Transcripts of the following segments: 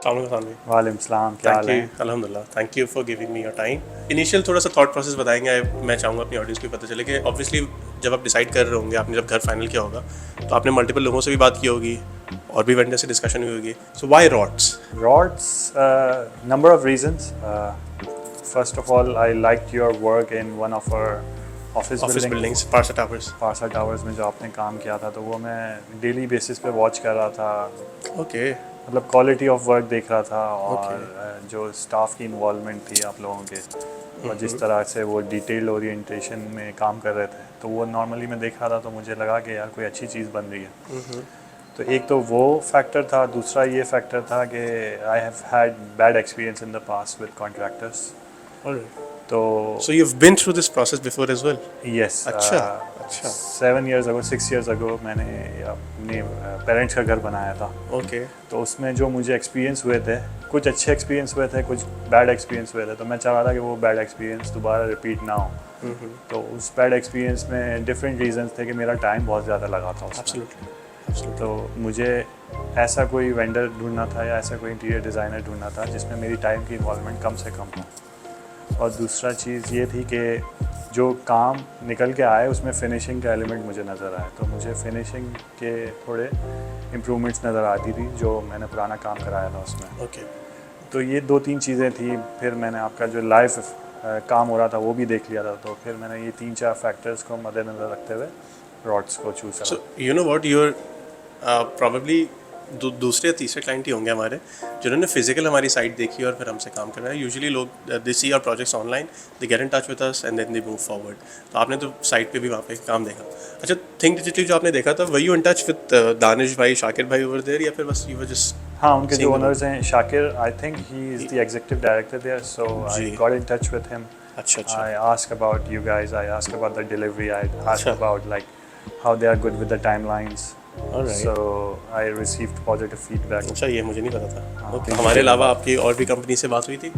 वालेकुम सलाम, क्या हाल है? अल्हम्दुलिल्लाह, thank you for giving me your time. Initial थोड़ा सा थॉट प्रोसेस बताएंगे, मैं चाहूँगा अपनी ऑडियंस को भी पता चले कि ऑब्वियसली जब आप डिसाइड कर रहे होंगे, आपने जब घर फाइनल किया होगा तो आपने मल्टीपल लोगों से भी बात की होगी और भी वेंडर से डिस्कशन हुई होगी। So why rods? Rods, number of reasons. First of all, I liked your work in one of our office office buildings, buildings, Parsa towers. Parsa towers में जो आपने काम किया था, तो वो मैं डेली बेसिस पे वॉच कर रहा था। ओके मतलब क्वालिटी ऑफ वर्क देख रहा था ओके। और जो स्टाफ की इन्वॉल्वमेंट थी आप लोगों के, और जिस तरह से वो डिटेल्ड ओरिएंटेशन में काम कर रहे थे, तो वो नॉर्मली मैं देख रहा था, तो मुझे लगा कि यार कोई अच्छी चीज़ बन रही है। तो एक तो वो फैक्टर था, दूसरा ये फैक्टर था कि I have had bad experience in the past with contractors. Alright. तो so you have been through this process before as well? Yes, अच्छा अच्छा। 7 years ago, 6 years ago मैंने अपने पेरेंट्स का घर बनाया था। ओके। तो उसमें जो मुझे एक्सपीरियंस हुए थे, कुछ अच्छे एक्सपीरियंस हुए थे, कुछ बैड एक्सपीरियंस हुए थे, तो मैं चाह रहा था कि वो बैड एक्सपीरियंस दोबारा रिपीट ना हो। तो उस बैड एक्सपीरियंस में डिफरेंट रीजंस थे कि मेरा टाइम बहुत ज़्यादा लगा था उसमें। Absolutely absolutely. तो मुझे ऐसा कोई वेंडर ढूंढना था या ऐसा कोई इंटीरियर डिज़ाइनर ढूंढना था जिसमें मेरी टाइम की इन्वॉल्वमेंट कम से कम हो। और दूसरा चीज़ ये थी कि जो काम निकल के आए उसमें फ़िनिशिंग का एलिमेंट मुझे नज़र आए, तो मुझे फ़िनिशिंग के थोड़े इम्प्रूवमेंट्स नज़र आती थी जो मैंने पुराना काम कराया था उसमें। ओके। तो ये 2-3 चीज़ें थी। फिर मैंने आपका जो लाइव काम हो रहा था वो भी देख लिया था, तो फिर मैंने ये 3-4 फैक्टर्स को मद्देनज़र रखते हुए रॉड्स को चूज़ करा। So you know what, you're probably दूसरे या तीसरे क्लाइंट ही होंगे हमारे जिन्होंने फिजिकल हमारी साइट देखी और फिर हमसे काम कर रहा है। यूजुअली लोग they see our projects online, they get in touch with us and then they move forward. तो आपने तो साइट पे भी वहाँ पे काम देखा। अच्छा, थिंक डिजिटली जो आपने देखा था, were you in touch with Danish भाई, शाकिर भाई ओवर देयर, या फिर बस यू वर जस्ट हाँ, उनके जो सीइंग द ओनर्स वर्क? हैं Shakir, I think he is the executive director there, so I जी। Got in touch with him. अच्छा अच्छा I asked about you guys, I asked about the delivery, I asked अच्छा। about like how they are good with the timelines. So alright. I received positive feedback. अच्छा, ये मुझे नहीं पता था। Okay, उनकी हमारे जो अलावा आपकी और भी कंपनी से बात हुई थी?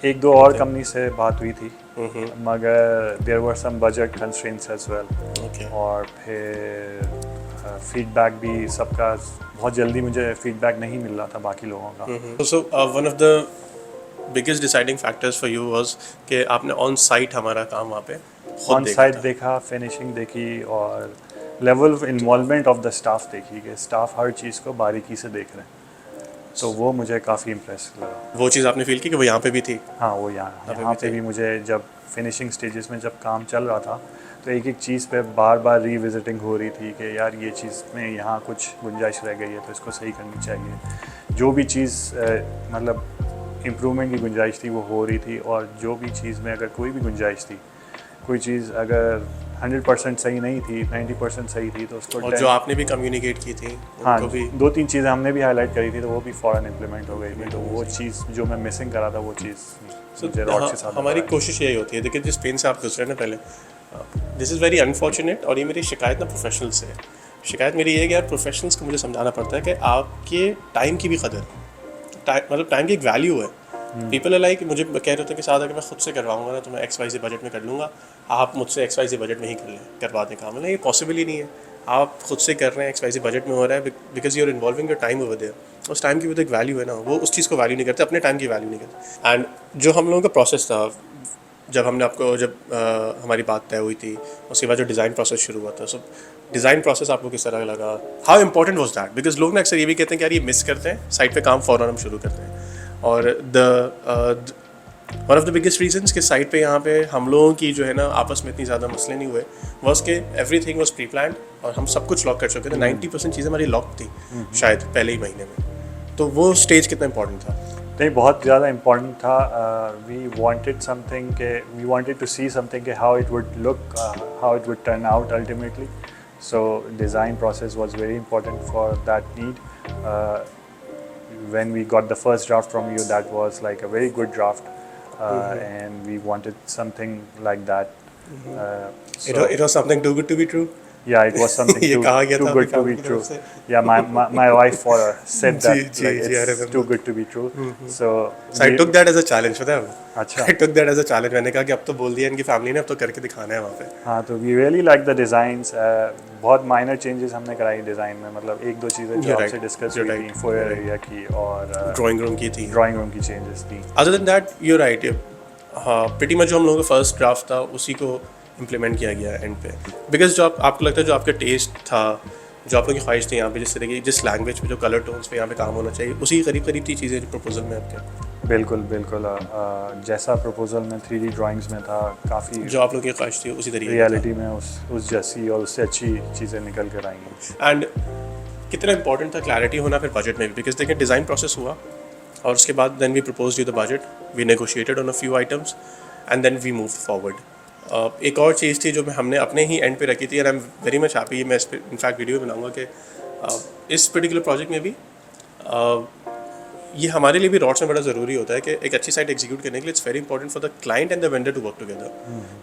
एक दो और ओके कंपनी से बात हुई थी, मगर there were some budget constraints as well. Okay. और फिर फीडबैक भी सबका बहुत जल्दी मुझे फीडबैक नहीं मिल रहा था बाकी लोगों का। So one of the biggest deciding factors for you was कि आपने ऑन साइट हमारा काम वहाँ पे खुद ऑन देखा साइट था। देखा, फिनिशिंग देखी और level of involvement of the staff देखी कि स्टाफ हर चीज़ को बारीकी से देख रहे हैं, तो वो मुझे काफ़ी इम्प्रेस लगा। वो चीज़ आपने फील की कि वो यहाँ पे भी थी? हाँ, वो यहाँ यहाँ पे यहाँ भी पे थे? भी मुझे जब फिनिशिंग स्टेजेस में जब काम चल रहा था, तो एक एक चीज़ पे बार बार रीविजिटिंग हो रही थी कि यार ये चीज़ में यहाँ कुछ गुंजाइश रह गई है तो इसको सही करनी चाहिए। जो भी चीज़ मतलब इम्प्रूवमेंट की गुंजाइश थी वो हो रही थी, और जो भी चीज़ में अगर कोई भी गुंजाइश थी, कोई चीज़ अगर 100% सही नहीं थी, 90% सही थी, तो उसको और जो आपने भी कम्युनिकेट की थी हाँ, उनको भी? 2-3 चीज़ें हमने भी हाईलाइट करी थी, तो वो भी फ़ौरन इम्प्लीमेंट हो गई थी। तो वो चीज़ जो मैं मिसिंग करा था, वो चीज़ मुझे रॉड के साथ हमारी नज़र आई। कोशिश यही होती है। देखिए, जिस पेन से आप गुजरे ना पहले, दिस इज़ वेरी अनफॉर्चुनेट, और ये मेरी शिकायत ना प्रोफेशनल से है। शिकायत मेरी ये है कि यार प्रोफेशनल्स को मुझे समझाना पड़ता है कि आपके टाइम की भी कदर, मतलब टाइम की एक वैल्यू है। पीपल है लाइक, मुझे कह रहे थे कि साथ अगर मैं खुद से करवाऊंगा ना तो मैं एक्स वाई से बजट में कर लूँगा, आप मुझसे एक्स वाई से बजट में ही कर लें, करवा दें काम। मतलब ये पॉसिबल ही नहीं है। आप खुद से कर रहे हैं, एक्स वाई से बजट में हो रहा है, because you are involving your time over there. उस टाइम की भी तो एक वैल्यू है ना, वो उस चीज़ को वैल्यू नहीं करते, अपने टाइम की वैल्यू नहीं करते। एंड जो हम लोगों का प्रोसेस था, जब हमने आपको जब हमारी बात तय हुई थी, उसके बाद जो डिज़ाइन प्रोसेस शुरू हुआ था, सो डिज़ाइन प्रोसेस आपको किस तरह लगा? How important was that? Because लोग ना अक्सर ये भी कहते हैं कि यार ये मिस करते हैं, साइट पे काम फ़ौरन हम शुरू करते हैं। और one of the biggest reasons कि साइट पे यहाँ पे हम लोगों की जो है ना आपस में इतनी ज़्यादा मसले नहीं हुए, वॉज के every thing was pre plan, और हम सब कुछ लॉक कर चुके थे। 90% चीज़ें हमारी लॉक थी शायद पहले ही महीने में। तो वो स्टेज कितना इंपॉर्टेंट था? नहीं, बहुत ज़्यादा इम्पोर्टेंट था। वी वांटेड समथिंग के we wanted to see something के how it would look, how it would turn out ultimately. So design process was very important for that need. When we got the first draft from you, that was like a very good draft, and we wanted something like that. It was something too good to be true. Yeah, it was something ये too कहा गया too था good to आपकी be family की true. तरफ से? Yeah, my wife said ji, that ji, like ji, I it's remember. too good to be true. So So I took that as a challenge, पता है आपको? अच्छा। I took that as a challenge. मैंने कहा कि अब तो बोल दिया इनकी फैमिली ने, अब तो करके दिखाना है वहाँ पे। हाँ, तो we really like the designs. बहुत माइनर चेंजेस हमने कराई डिज़ाइन में, मतलब एक दो चीज़ें जो You're आपसे right, डिस्कस you're हुई right, थी फोयर you're right. एरिया की और ड्राइंग रूम की थी। ड्राइंग रूम की चेंजेस थी। Other than that you're right. हाँ, pretty much जो हम लोगों का फर्स्ट ड्राफ्ट था उसी को इम्प्लीमेंट किया गया एंड पे, बिकॉज जो आपको लगता है जो आपका टेस्ट था, जो आप लोगों की ख्वाहिश थी यहाँ पे, जिस तरह की जिस लैंग्वेज पे जो कलर टोन्स पे यहाँ पे काम होना चाहिए, उसी के करीब करीब थी चीज़ें जो प्रपोजल में आपके। बिल्कुल बिल्कुल। जैसा प्रपोजल में 3D ड्राइंग्स में था, काफ़ी जो आप लोगों की ख्वाहिश थी उसी तरीके रियलिटी में उस जैसी और उससे अच्छी चीज़ें निकल कर आई हैं। एंड कितना इंपॉर्टेंट था क्लैरिटी होना फिर बजट में भी, बिकॉज देखिए डिज़ाइन प्रोसेस हुआ और उसके बाद then we propose you the budget, we negotiated on a few items and then we move forward. एक और चीज़ थी जो हमने अपने ही एंड पे रखी थी and I am very much happy, मैं इस पर इनफैक्ट वीडियो बनाऊंगा कि इस पर्टिकुलर प्रोजेक्ट में भी ये हमारे लिए भी रॉड्स में बड़ा ज़रूरी होता है कि एक अच्छी साइट एग्जीक्यूट करने के लिए it's very important for the client and the vendor to work together.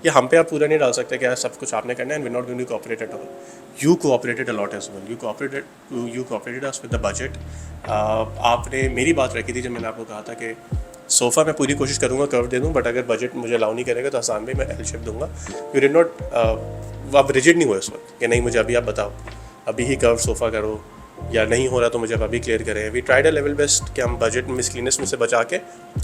ये हम पे आप पूरा नहीं डाल सकते कि यार सब कुछ आपने करना है and we not going to cooperate at all. You cooperated a lot as well, you cooperated us with the budget. आपने मेरी बात रखी थी जब मैंने आपको कहा था कि सोफ़ा मैं पूरी कोशिश करूँगा कर्व दे दूँ, बट अगर बजट मुझे अलाउ नहीं करेगा तो आसान भी मैं एल शेप दूंगा। यू डिड नॉट आप रिजिड नहीं हुए उस वक्त कि नहीं मुझे अभी आप बताओ अभी ही कर्व सोफ़ा करो, या नहीं हो रहा तो मुझे अभी क्लियर करें। We tried a level best कि हम बजट मिसक्लीनेस में से बचा के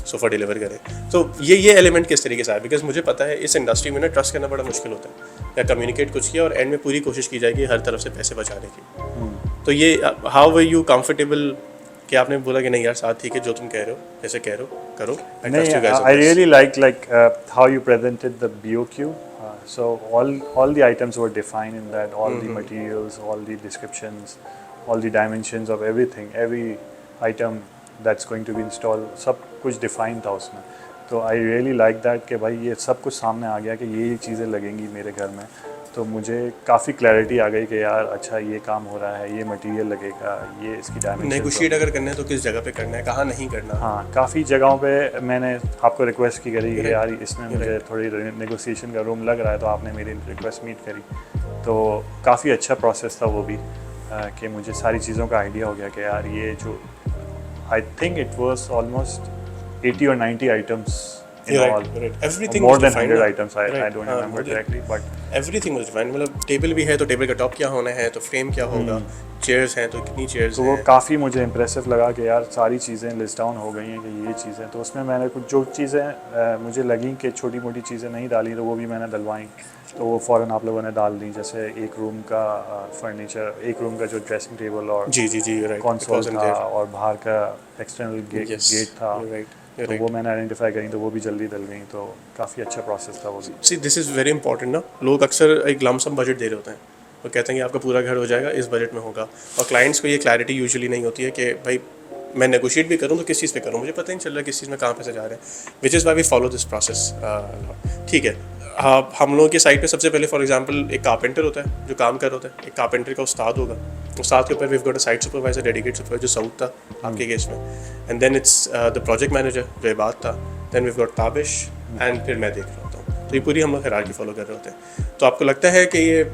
सोफ़ा डिलीवर करें। तो ये एलिमेंट किस तरीके से आया, बिकॉज मुझे पता है इस इंडस्ट्री में ना ट्रस्ट करना बड़ा मुश्किल होता है, या कम्युनिकेट कुछ किया और एंड में पूरी कोशिश की जाएगी हर तरफ से पैसे बचाने की। तो ये हाउ वर यू कंफर्टेबल कि आपने बोला कि नहीं यार साथ ठीक है जो तुम कह रहे हो जैसे कह रहे हो करो। नहीं, I really like how you presented the BOQ. So all the items were defined in that, all the materials, all the descriptions, all the dimensions of everything, every item that's going to be installed, सब कुछ defined था उसमें। तो I really like that कि भाई ये सब कुछ सामने आ गया कि ये चीज़ें लगेंगी मेरे घर में, तो मुझे काफ़ी क्लैरिटी आ गई कि यार अच्छा ये काम हो रहा है, ये मटेरियल लगेगा, ये इसकी डायमेंशन। नेगोशिएट अगर करना है तो किस जगह पे करना है, कहाँ नहीं करना। हाँ, काफ़ी जगहों पे मैंने आपको रिक्वेस्ट की करी कि यार इसमें मुझे थोड़ी नेगोशिएशन का रूम लग रहा है, तो आपने मेरी रिक्वेस्ट मीट करी। तो काफ़ी अच्छा प्रोसेस था वो भी कि मुझे सारी चीज़ों का आइडिया हो गया कि यार ये जो I think it was almost 80 or 90 items in all, everything more was than defined 100 ना। items, I don't remember directly, but everything was defined. मतलब टेबल भी है तो टेबल का टॉप क्या होना है, तो फ्रेम क्या होगा, चेयर्स हैं तो कितनी चेयर्स तो वो हैं। काफ़ी मुझे इम्प्रेसिव लगा कि यार सारी चीज़ें लिस्ट डाउन हो गई हैं कि ये चीज़ें। तो उसमें मैंने कुछ जो चीज़ें मुझे लगी कि छोटी मोटी चीज़ें नहीं डाली, तो वो भी मैंने डलवाई, तो वो फ़ौरन आप लोगों ने डाल दी। जैसे एक रूम का फर्नीचर, एक रूम का जो ड्रेसिंग टेबल और जी जी जी राइट कंसोल था और बाहर का एक्सटर्नल गेट था, तो वो मैंने आइडेंटिफाई करी, तो वो भी जल्दी डल गई। तो काफ़ी अच्छा प्रोसेस था वो भी। See this is very important ना। लोग अक्सर एक लमसम बजट दे रहे होते हैं, वो कहते हैं कि आपका पूरा घर हो जाएगा इस बजट में होगा, और क्लाइंट्स को ये क्लैरिटी यूजुअली नहीं होती है कि भाई मैं नेगोशिएट भी करूँ तो किस चीज़ पे करूँ, मुझे पता ही नहीं चल रहा किस चीज़ में कहाँ पैसे जा रहे हैं, which is why we follow this process. ठीक है, हम लोगों की साइड पे सबसे पहले फॉर एग्जांपल एक कारपेंटर होता है जो काम कर रहा होता है, एक कारपेंटर का उस्ताद होगा, उस्ताद के ऊपर we've got a site supervisor, dedicate supervisor जो सऊद था आपके केस में, and then it's the project manager जो इबाद था, देन वीव गॉट ताबिश, एंड फिर मैं देख रहा होता हूँ। तो ये पूरी हम लोग हायरार्की फॉलो कर रहे होते हैं। तो आपको लगता है कि ये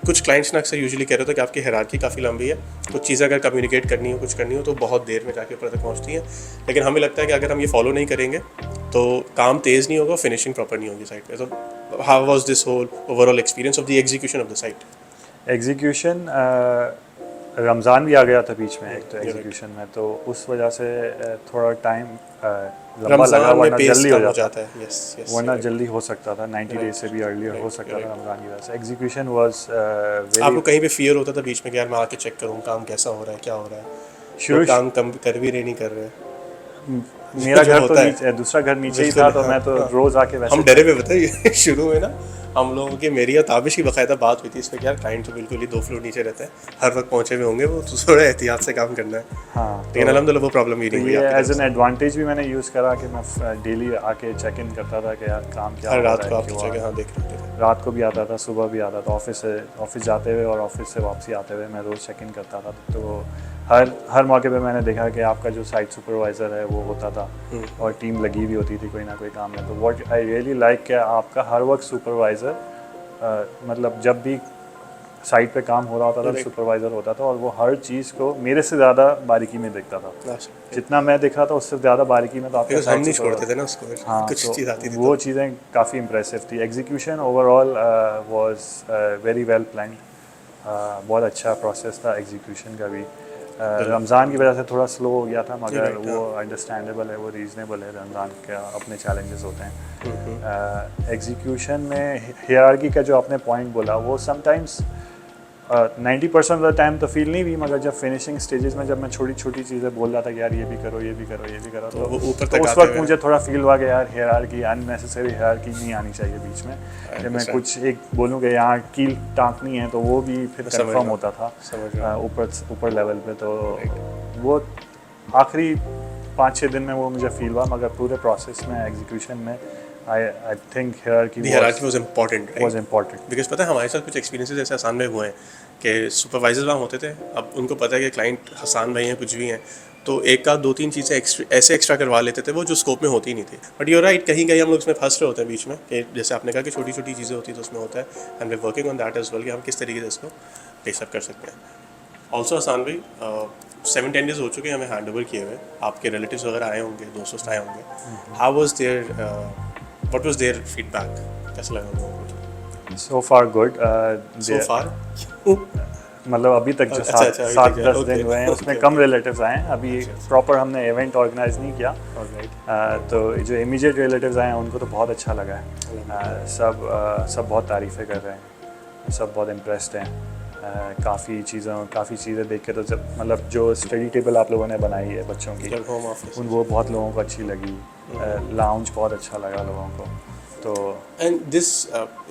कुछ क्लाइंट्स ने अक्सर यूजुअली कह रहे होते हैं कि आपकी हायरार्की काफ़ी लंबी है, कुछ चीज़ें अगर कम्युनिकेट करनी हो कुछ करनी हो तो बहुत देर में जाके ऊपर तक पहुँचती हैं, लेकिन हमें लगता है कि अगर हम ये फॉलो नहीं करेंगे तो काम तेज़ नहीं होगा, फिनिशिंग प्रॉपर नहीं होगी साइट पे। तो how was this whole overall experience of the execution of the site? Execution Ramzan भी आ गया था बीच में एक तो एग्जीक्यूशन में, तो उस वजह से थोड़ा टाइम लंबा लगा, वरना जल्दी हो जाता है। यस यस, वरना जल्दी हो सकता था, 90 डेज से भी अर्लियर हो सकता था रमज़ान की वजह से। एग्जीक्यूशन वाज आपको कहीं पे फियर होता था बीच में कि यार मैं आके चेक करूँ काम कैसा हो रहा है, क्या हो रहा है, शुरू काम कम कर भी रहे नहीं कर रहे? मेरा घर तो नीचे, दूसरा घर नीचे ही था, तो मैं तो रोज़ आके वैसे हम डरे हुए बताइए शुरू में ना हम लोगों की मेरी और ताबिश की बाकायदा बात हुई थी इस पर कि यार क्लाइंट तो बिल्कुल ही 2 फ्लोर नीचे रहते हैं, हर वक्त पहुंचे हुए होंगे, वो तो थोड़ा एहतियात से काम करना है। हाँ, लेकिन अल्हम्दुलिल्लाह वो प्रॉब्लम ही नहीं हुई। ये एज एन एडवांटेज भी मैंने यूज़ करा कि मैं डेली आके चेक इन करता था कि यार काम क्या हो हर रहा रात है, को आप क्यों जगह आ- हाँ देख रहे थे। रात को भी आता था, सुबह भी आता था, ऑफिस जाते हुए और ऑफिस से वापसी आते हुए मैं रोज़ चेक इन करता था। तो हर मौके पे मैंने देखा कि आपका जो साइट सुपरवाइज़र है वो होता था और टीम लगी भी होती थी कोई ना कोई काम में। तो व्हाट आई रियली लाइक कि आपका हर वक्त सुपरवाइज़र मतलब जब भी साइट पे काम हो रहा होता था, Correct. सुपरवाइज़र होता था और वो हर चीज़ को मेरे से ज़्यादा बारीकी में देखता था। जितना मैं देख रहा था उससे ज़्यादा बारीकी में तो आपका बिकॉज हम साइट नहीं सुपरवाइजर। छोड़ते थे ना उसको, हाँ, कुछ तो चीज़ आती थी वो तो चीज़ें काफ़ी इम्प्रेसिव थी। Execution overall was very well planned. बहुत अच्छा प्रोसेस था एग्जीक्यूशन का भी। रमज़ान की वजह से थोड़ा स्लो हो गया था, मगर Right, वो अंडरस्टैंडेबल है, वो रीज़नेबल है। रमज़ान का अपने चैलेंजेस होते हैं। एग्जीक्यूशन में हियरार्की का जो आपने पॉइंट बोला, वो समटाइम्स 90% ऑफ द टाइम तो फील नहीं हुई, मगर जब फिनिशिंग स्टेजेस में जब मैं छोटी छोटी चीज़ें बोल रहा था कि यार ये भी करो, ये भी करो, ये भी करो, वो ऊपर तो तक उस आते वक्त हुए मुझे थोड़ा फील हुआ कि यार हियरार्की, अननेसेसरी हियरार्की नहीं आनी चाहिए बीच में। कि मैं 100% कुछ एक बोलूँ कि यहाँ कील टाँकनी है, तो वो भी फिर समझ रहा कंफर्म हूँ, होता था समझ रहा ऊपर लेवल पे। तो वो आखिरी 5-6 दिन में वो मुझे फील हुआ, मगर पूरे प्रोसेस में एग्जीक्यूशन में I think hierarchy The hierarchy was important, right? was important. Because पता है हमारे साथ कुछ एक्सपीरियंसेस ऐसे हसान में हुए हैं कि सुपरवाइजर वहाँ होते थे, अब उनको पता है कि क्लाइंट हसान भाई हैं, कुछ भी हैं, तो एक का 2-3 चीज़ें ऐसे एक्स्ट्रा करवा लेते थे वो जो स्कोप में होती ही नहीं थी। बट यूर राइट, कहीं कहीं हम लोग उसमें फंस रहे होते हैं बीच में, कि जैसे आपने कहा कि छोटी छोटी चीज़ें होती है तो उसमें होता है, and we working on that as well कि हम किस तरीके से इसको पेसअप कर सकते हैं। ऑल्सो हसान भाई, 7-10 डेज हो चुके हैं हमें हैंड ओवर किए हुए, आपके रिलेटिव्स वगैरह आए होंगे, दोस्त आए होंगे, how was their, what was their feedback, कैसा लगा उनको? So far good. सो फार मतलब अभी तक जो अच्छा, अभी तक 7-10 okay, दिन हुए हैं उसमें okay, कम okay. रिलेटिव्स आए हैं। अभी प्रॉपर हमने इवेंट ऑर्गेनाइज नहीं किया। तो जो इमीडिएट रिलेटिव्स आए हैं उनको तो बहुत अच्छा लगा है। सब बहुत तारीफ़ें कर रहे हैं, सब बहुत इम्प्रेस्ड हैं। काफ़ी चीज़ें देख के तो जब मतलब जो स्टडी टेबल आप लोगों ने बनाई है बच्चों की, होम ऑफिस वो बहुत लोगों को अच्छी लगी। लाउंज बहुत अच्छा लगा लोगों को। तो एंड दिस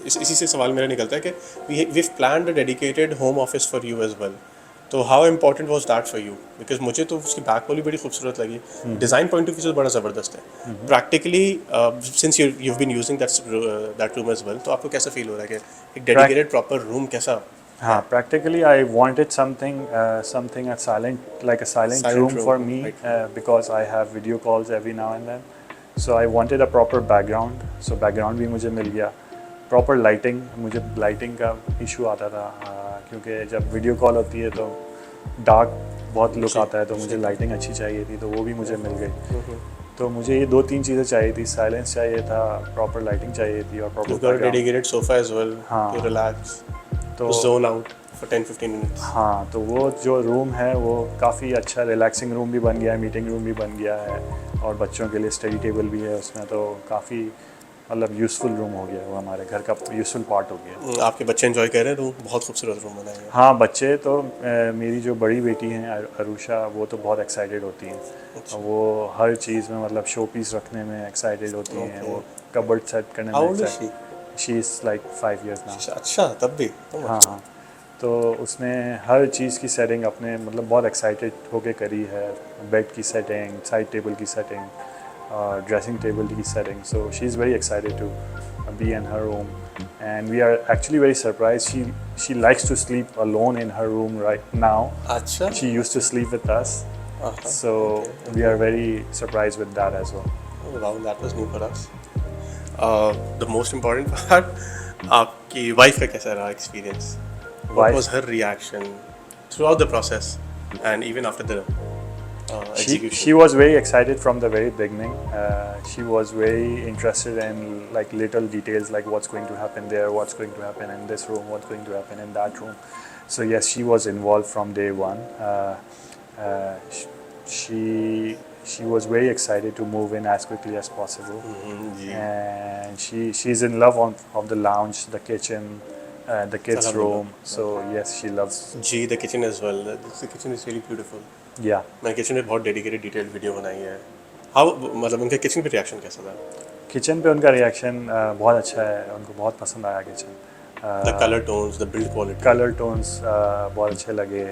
इसी से सवाल मेरा निकलता है कि we planned a dedicated home office for you as well, तो how important was that for you? Because मुझे तो उसकी बैक वॉली बड़ी खूबसूरत लगी, डिज़ाइन पॉइंट ऑफ व्यू से बड़ा ज़बरदस्त है। Practically since you've been using that room as well, तो आपको कैसा फील हो रहा है कि एक डेडिकेटेड प्रॉपर रूम कैसा? हाँ, practically I wanted something a silent Silent room room, for me, right. because I have video calls every now and then. So I wanted a proper background. So background भी मुझे मिल गया। Proper lighting, मुझे lighting का issue आता था, क्योंकि जब video call होती है तो डार्क बहुत लुक आता है, तो मुझे लाइटिंग अच्छी चाहिए थी, तो वो भी मुझे मिल गई। तो मुझे ये 2-3 चीज़ें चाहिए थी, साइलेंस चाहिए था, प्रॉपर लाइटिंग चाहिए थी और You've proper got a background. dedicated sofa as well हाँ। to relax, तो to zone out for 10-15 minutes. हाँ, तो वो जो रूम है वो काफ़ी अच्छा रिलैक्सिंग रूम भी बन गया है, मीटिंग रूम भी बन गया है, और बच्चों के लिए स्टडी टेबल भी है उसमें। तो काफ़ी मतलब यूज़फुल रूम हो गया, वो हमारे घर का यूज़फुल पार्ट हो गया। आपके बच्चे एंजॉय कर रहे हैं रूम? बहुत खूबसूरत रूम बनाया है। हाँ, बच्चे तो मेरी जो बड़ी बेटी हैं अरुषा, वो तो बहुत एक्साइटेड होती हैं। वो हर चीज़ में मतलब शो पीस रखने में एक्साइटेड होती हैं, वो कबर्ड सेट करने How में old is she? She is like 5 years now। अच्छा, तब भी? Oh my हाँ God. हाँ, तो उसने हर चीज़ की सेटिंग अपने मतलब बहुत एक्साइटेड होके करी है। बेड की सेटिंग, साइड टेबल की सेटिंग, ड्रेसिंग टेबल की setting. So she is very excited to be in her room, and we are actually very surprise. शी likes to sleep alone in her room right now. अच्छा। She used to sleep with us, Uh-huh. so we are very surprised with that as well. Oh, wow, that was new for us. The most important part, आपकी wife का कैसा रहा experience? What Wife- was her reaction throughout the process and even after the execution? She was very excited from the very beginning. She was very interested in like little details, like what's going to happen there, what's going to happen in this room, what's going to happen in that room. So yes, she was involved from day one. She was very excited to move in as quickly as possible. जी। And she's in love of the lounge, the kitchen, the kids Alhamdulillah. room. So yes, she loves. जी, the kitchen as well. The kitchen is really beautiful. Yeah. मैंने kitchen में बहुत dedicated detail video बनाई है। How, मतलब उनके kitchen पे reaction कैसा था? किचन पे उनका रिएक्शन बहुत अच्छा है, उनको बहुत पसंद आया kitchen. The colour tones, the build quality. Colour tones बहुत अच्छे लगे,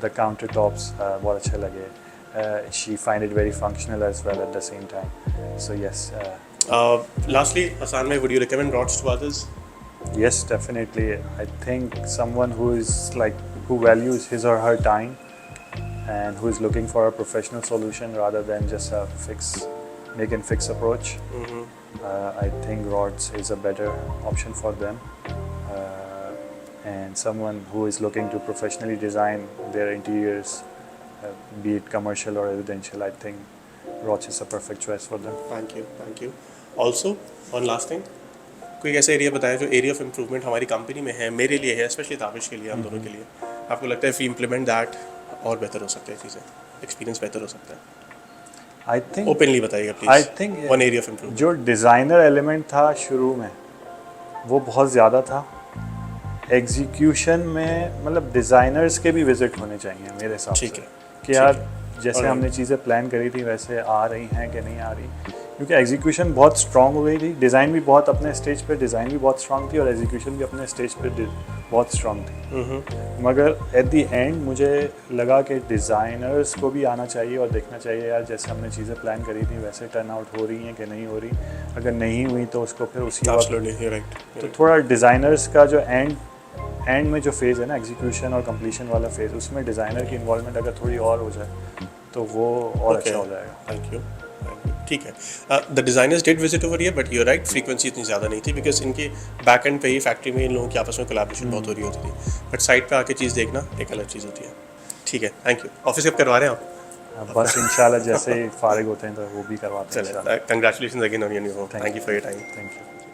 द काउंटर टॉप्स बहुत अच्छे लगे। She find it very functional as well at the same time. So yes, Lastly, Hassan bhai, would you recommend rods to others? yes, definitely. I think someone who is like who values his or her time and who is looking for a professional solution rather than just a make and fix approach. I think rods is a better option for them. and someone who is looking to professionally design their interiors, be it commercial or residential, I think Roche is a perfect choice for them. Thank you also one last thing, कोई ऐसा area बताया जो area of improvement हमारी company में है, मेरे लिए है, स्पेशली ताबिश के लिए, हम दोनों के लिए, आपको लगता है if we implement that और बेहतर हो सकता है चीज़ें, एक्सपीरियंस बेहतर हो सकता है? I think ओपनली बताइएगा I please, think one area of improvement. जो डिज़ाइनर एलिमेंट था शुरू में वो बहुत ज़्यादा था। एग्जीक्यूशन में मतलब डिज़ाइनर्स के भी विजिट होने चाहिए मेरे हिसाब से, ठीक है, कि ठीक यार है। जैसे Alright. हमने चीज़ें प्लान करी थी वैसे आ रही हैं कि नहीं आ रही, क्योंकि एग्जीक्यूशन बहुत स्ट्रांग हो गई थी, डिज़ाइन भी बहुत अपने स्टेज पे डिज़ाइन भी बहुत स्ट्रांग थी और एग्जीक्यूशन भी अपने स्टेज पे बहुत स्ट्रांग थी। मगर एट द एंड मुझे लगा कि डिज़ाइनर्स को भी आना चाहिए और देखना चाहिए यार जैसे हमने चीज़ें प्लान करी थी वैसे टर्न आउट हो रही हैं कि नहीं हो रही, अगर नहीं हुई तो उसको फिर उसी वक्त एब्सोल्युटली राइट। तो थोड़ा डिज़ाइनर्स का जो एंड में जो फेज़ है ना, एग्जीक्यूशन और कंप्लीशन वाला फेज़, उसमें डिज़ाइनर की इन्वॉल्वमेंट अगर थोड़ी और हो जाए तो वो और अच्छा हो जाएगा। थैंक यू, ठीक है। The designers did visit over here, but you right, frequency इतनी ज़्यादा नहीं थी बिकॉज इनके बैक एंड पे ही फैक्ट्री में इन लोगों की आपस में कोलैबोरेशन बहुत हो रही होती थी, बट साइड पे आके चीज़ देखना एक अलग चीज़ होती है। ठीक है, थैंक यू। ऑफिस कब करवा रहे हैं आप? बस इंशाल्लाह जैसे ही फारिग होते हैं तो वो भी करवाते हैं। चले, congratulation again on your new home, Thank thank you for your time. Thank you.